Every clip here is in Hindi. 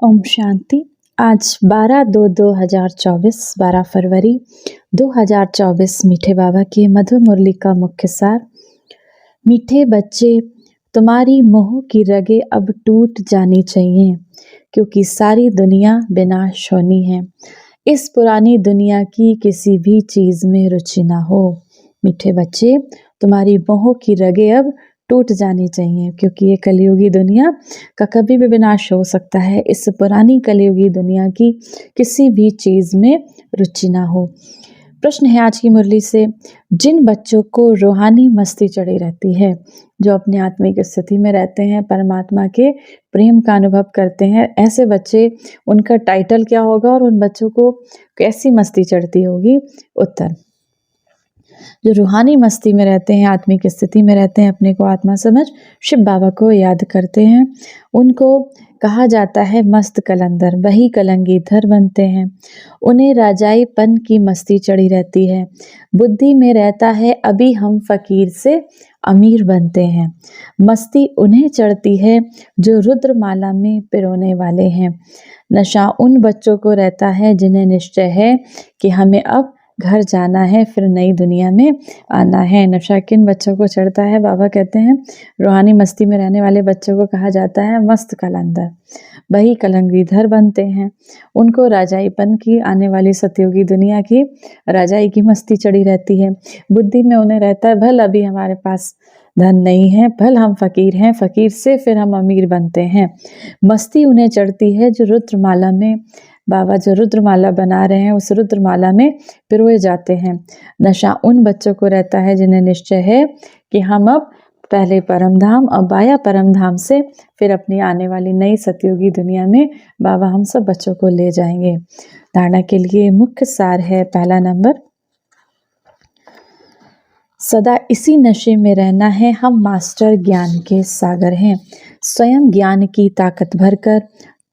ओम शांति। आज 12/2/2024 12 फरवरी 2024 मीठे बाबा की मधुर मुरली का मुख्य सार। मीठे बच्चे, तुम्हारी मोह की रगे अब टूट जानी चाहिए, क्योंकि सारी दुनिया विनाश होनी है। इस पुरानी दुनिया की किसी भी चीज़ में रुचि ना हो। मीठे बच्चे, तुम्हारी मोह की रगे अब टूट जानी चाहिए, क्योंकि ये कलयुगी दुनिया का कभी भी विनाश हो सकता है। इस पुरानी कलयुगी दुनिया की किसी भी चीज़ में रुचि ना हो। प्रश्न है आज की मुरली से, जिन बच्चों को रूहानी मस्ती चढ़ी रहती है, जो अपनी आत्मिक स्थिति में रहते हैं, परमात्मा के प्रेम का अनुभव करते हैं, ऐसे बच्चे, उनका टाइटल क्या होगा और उन बच्चों को कैसी मस्ती चढ़ती होगी? उत्तर, जो रूहानी मस्ती में रहते हैं, आत्मिक स्थिति में रहते हैं, अपने को आत्मा समझ शिव बाबा को याद करते हैं, उनको कहा जाता है मस्त कलंदर, वही कलंगीधर बनते हैं। उन्हें राजाईपन की मस्ती चढ़ी रहती है। बुद्धि में रहता है अभी हम फकीर से अमीर बनते हैं। मस्ती उन्हें चढ़ती है जो रुद्रमाला में पिरोने वाले हैं। नशा उन बच्चों को रहता है जिन्हें निश्चय है कि हमें अब घर जाना है, फिर नई दुनिया में आना है। नशा किन बच्चों को चढ़ता है? बाबा कहते हैं रूहानी मस्ती में रहने वाले बच्चों को कहा जाता है मस्त कलंदर, वही कलंगीधर बनते हैं। उनको राजाईपन की, आने वाली सतयुगी दुनिया की राजाई की मस्ती चढ़ी रहती है। बुद्धि में उन्हें रहता है भल अभी हमारे पास धन नहीं है, भल हम फकीर हैं, फकीर से फिर हम अमीर बनते हैं। मस्ती उन्हें चढ़ती है जो रुद्रमाला में, बाबा जो रुद्रमाला बना रहे हैं, उस रुद्रमाला में पिरोए जाते हैं। नशा उन बच्चों को रहता है जिन्हें निश्चय है कि हम अब पहले परम धाम, अब आया परम धाम से फिर अपनी आने वाली नई सतयुगी दुनिया में बाबा हम सब बच्चों को ले जाएंगे। धारणा के लिए मुख्य सार है, पहला नंबर, सदा इसी नशे में रहना है। हम मास्टर ज्ञान के सागर हैं। स्वयं ज्ञान की ताकत भरकर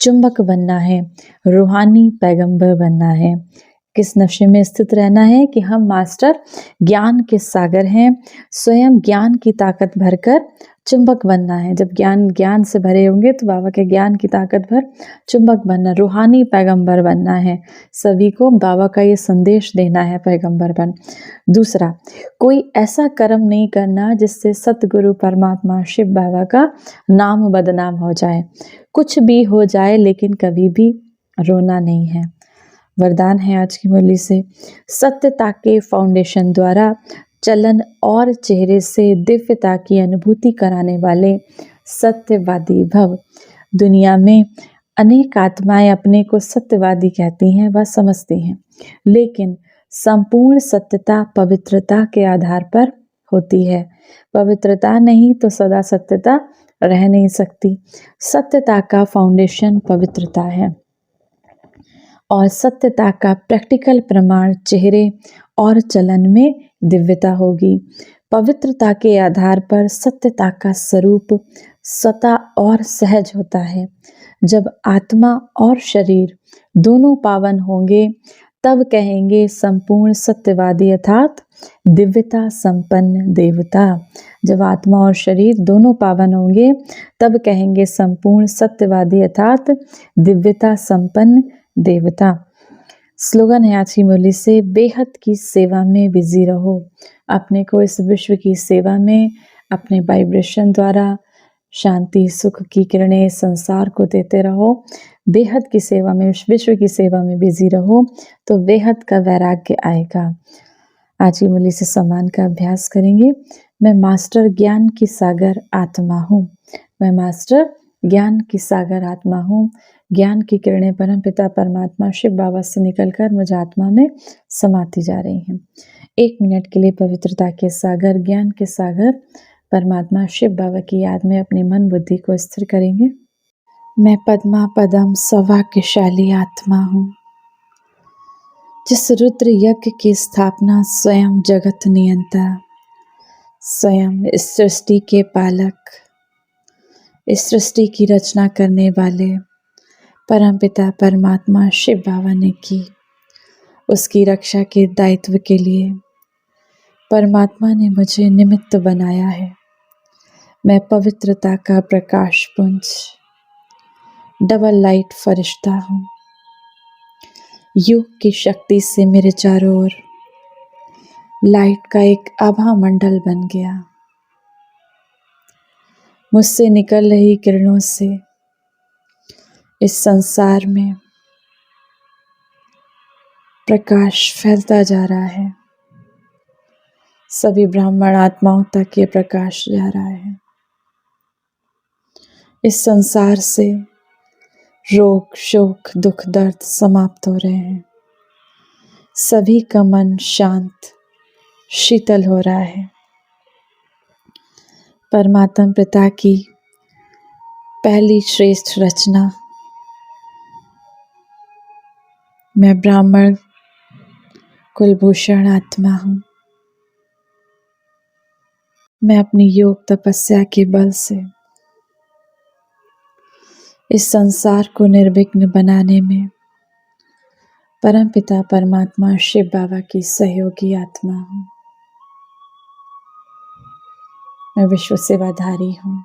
चुंबक बनना है, रूहानी पैगंबर बनना है। किस नशे में स्थित रहना है कि हम मास्टर ज्ञान के सागर हैं, स्वयं ज्ञान की ताकत भरकर चुंबक बनना है। जब ज्ञान से भरे होंगे तो बाबा के ज्ञान की ताकत भर चुंबक बनना, रूहानी पैगंबर बनना है। सभी को बाबा का ये संदेश देना है पैगंबर बन। दूसरा, कोई ऐसा कर्म नहीं करना जिससे सतगुरु परमात्मा शिव बाबा का नाम बदनाम हो जाए। कुछ भी हो जाए लेकिन कभी भी रोना नहीं है। वरदान है आज की मुरली से, सत्यता के फाउंडेशन द्वारा चलन और चेहरे से दिव्यता की अनुभूति कराने वाले सत्यवादी भव। दुनिया में अनेक आत्माएं अपने को सत्यवादी कहती हैं, वह समझती हैं, लेकिन संपूर्ण सत्यता पवित्रता के आधार पर होती है। पवित्रता नहीं तो सदा सत्यता रह नहीं सकती। सत्यता का फाउंडेशन पवित्रता है और सत्यता का प्रैक्टिकल प्रमाण चेहरे और चलन में दिव्यता होगी। पवित्रता के आधार पर सत्यता का स्वरूप सता और सहज होता है। जब आत्मा और शरीर दोनों पावन होंगे तब कहेंगे संपूर्ण सत्यवादी अर्थात दिव्यता संपन्न देवता। जब आत्मा और शरीर दोनों पावन होंगे तब कहेंगे संपूर्ण सत्यवादी अर्थात दिव्यता संपन्न देवता। स्लोगन है आज की मुरली से, बेहद की सेवा में बिजी रहो। अपने को इस विश्व की सेवा में अपने वाइब्रेशन द्वारा शांति सुख की किरणें संसार को देते रहो। बेहद की सेवा में, विश्व की सेवा में बिजी रहो तो बेहद का वैराग्य आएगा। आज की मुरली से सम्मान का अभ्यास करेंगे। मैं मास्टर ज्ञान की सागर आत्मा हूँ। मैं मास्टर ज्ञान की सागर आत्मा हूँ। ज्ञान की किरणें परम पिता परमात्मा शिव बाबा से निकलकर मुझ आत्मा में समाती जा रही हैं। 1 मिनट के लिए पवित्रता के सागर, ज्ञान के सागर परमात्मा शिव बाबा की याद में अपनी मन बुद्धि को स्थिर करेंगे। मैं पद्मा पदम सौभाग्यशाली आत्मा हूँ, जिस रुद्र यज्ञ की स्थापना स्वयं जगत नियंता, स्वयं इस सृष्टि के पालक, इस सृष्टि की रचना करने वाले परमपिता परमात्मा शिव बाबा ने की। उसकी रक्षा के दायित्व के लिए परमात्मा ने मुझे निमित्त बनाया है। मैं पवित्रता का प्रकाश पुंज, डबल लाइट फरिश्ता हूँ। योग की शक्ति से मेरे चारों ओर लाइट का एक आभा मंडल बन गया। मुझसे निकल रही किरणों से इस संसार में प्रकाश फैलता जा रहा है। सभी ब्राह्मण आत्माओं तक ये प्रकाश जा रहा है। इस संसार से रोग, शोक, दुख, दर्द समाप्त हो रहे हैं। सभी का मन शांत, शीतल हो रहा है। परमात्मा पिता की पहली श्रेष्ठ रचना, मैं ब्राह्मण कुलभूषण आत्मा हूँ। मैं अपनी योग तपस्या के बल से इस संसार को निर्विघ्न बनाने में परमपिता परमात्मा शिव बाबा की सहयोगी आत्मा हूँ। मैं विश्व सेवाधारी हूँ।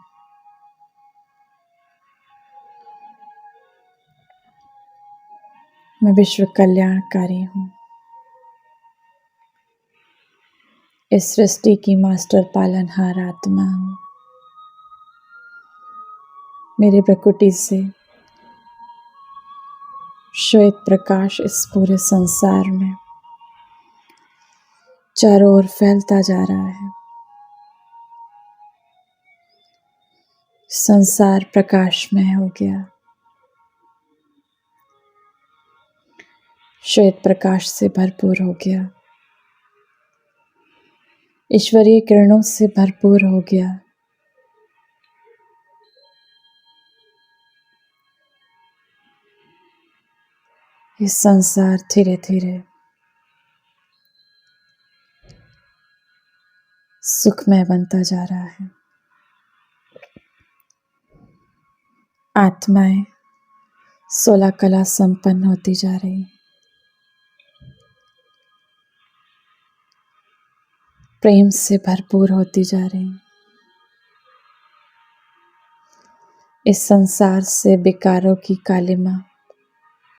मैं विश्व कल्याणकारी हूँ। इस सृष्टि की मास्टर पालनहार आत्मा हूँ। मेरे प्रकृति से श्वेत प्रकाश इस पूरे संसार में चारों ओर फैलता जा रहा है। संसार प्रकाशमय हो गया। श्वेत प्रकाश से भरपूर हो गया। ईश्वरीय किरणों से भरपूर हो गया। ये संसार धीरे धीरे सुखमय बनता जा रहा है। आत्माएं 16 कला संपन्न होती जा रही, प्रेम से भरपूर होती जा रही। इस संसार से विकारों की कालिमा